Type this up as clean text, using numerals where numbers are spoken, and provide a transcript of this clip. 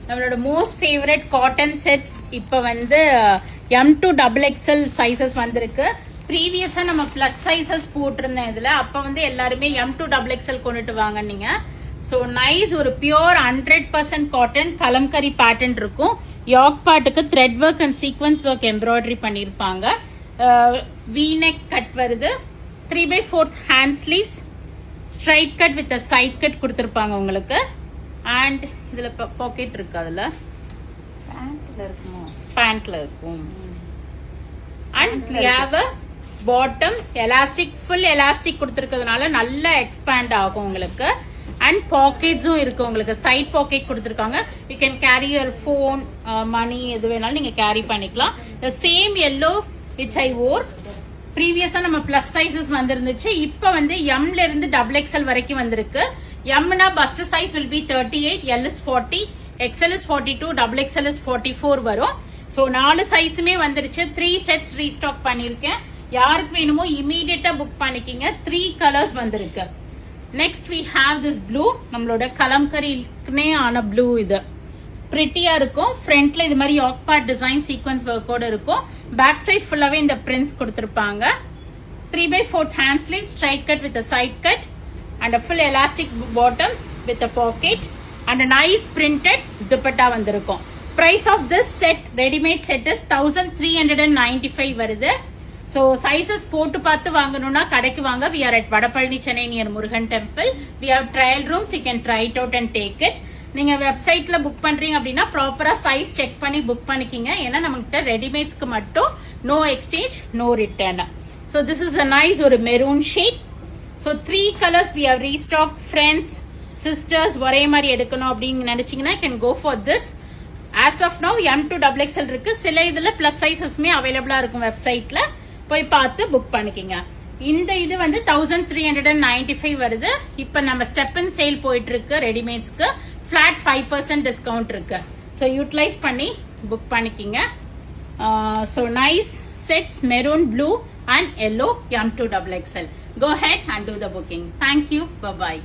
நம்மளோட most favourite cotton sets இப்போ வந்து M2 XXL சைசஸ் வந்திருக்கு. ப்ரீவியஸா நம்ம பிளஸ் சைசஸ் போட்டிருந்தேன் இதுல. அப்ப வந்து எல்லாருமே M2 XXL கொண்டுட்டு வாங்க நீங்க. ஸோ நைஸ், ஒரு பியோர் 100% காட்டன் கலம்கரி பேட்டர்ன் இருக்கும். யாக் பார்ட்டுக்கு thread work and sequins work embroidery பண்ணிருப்பாங்க. V-neck கட் வருது. 3/4 hand sleeves, straight cut with side cut கொடுத்துருப்பாங்க உங்களுக்கு. அண்ட் இதுல பாக்கெட் இருக்கு, அதுல பேண்ட்ல இருக்கும். And bottom elastic, full elastic கொடுத்துருக்கிறதுனால நல்லா எக்ஸ்பேண்ட் ஆகும் உங்களுக்கு. அண்ட் பாக்கெட்ஸும் இருக்கு உங்களுக்கு. சைட் பாக்கெட் கொடுத்துருக்காங்க. You can carry your phone, money எது வேணாலும் நீங்க கேரி பண்ணிக்கலாம். த same yellow which I wore. ப்ரீவியஸா நம்ம பிளஸ் சைசஸ் வந்திருந்துச்சு. இப்ப வந்து எம்ல இருந்து XXL வரைக்கும் வந்திருக்கு. எம்னா bust size will be 38, L is 40, XL is 42, XXL is 44 வரும். ஸோ 4 சைஸுமே வந்துருச்சு. 3 செட்ஸ் ரீஸ்டாக் பண்ணிருக்கேன். யாருக்கு வேணுமோ இமீடியட்டா புக் பண்ணிக்கிங்க. 3 கலர்ஸ் வந்திருக்கு. Next we have this blue. நம்மளோட கலம்கரிக்குனே ஆன ப்ளூ. இது பிரிட்டியா இருக்கும். ஃப்ரண்ட்ல இது மாதிரி யாக் பார்ட் டிசைன் சீக்வன்ஸ் ஒர்க்கோட இருக்கும். பேக் சைட் ஃபுல்லாவே இந்த பிரிண்ட்ஸ் கொடுத்திருப்பாங்க. 3/4 hand sleeve, straight cut with a side cut and a full elastic bottom with a pocket and a nice printed dupatta வந்திருக்கும். Price of this set, ready-made set is 1395 வருது. So sizes போட்டு பார்த்து வாங்கணும்னா கடைக்கு வாங்க. We are at Vadapalani, Chennai near Murugan Temple. We have trial rooms. You can try it out and take it. நீங்க வெப்சைட்ல book பண்றீங்க அப்படின்னா ப்ராப்பரா சைஸ் செக் பண்ணி புக் பண்ணிக்கிங்க. ஏன்னா நம்மகிட்ட ரெடிமேட்ஸ்க்கு மட்டும் no exchange, no return. So this is a nice ஒரு maroon shade. So 3 colors we have restocked. Friends, sisters ஒரே மாதிரி எடுக்கணும் அப்படின்னு நினைச்சீங்கன்னா you can go for this. As of now M2 XXL இருக்கு. சில இதுல பிளஸ் சைசஸ்மே அவைலபிளா இருக்கும். வெப்சைட்ல போய் பார்த்து புக் பண்ணிக்கிங்க. இந்த இது வந்து 1395 வருது. இப்ப நம்ம ஸ்டெப் இன் சேல் போயிட்டு இருக்கு. ரெடிமேட்ஸ்க்கு ஃபிளாட் 5% டிஸ்கவுண்ட் இருக்கு. ஸோ யூட்டிலைஸ் பண்ணி புக் பண்ணிக்கிங்க. So nice sets, maroon, blue and yellow M2 XXL. Go ahead and do the booking. Thank you. Bye-bye.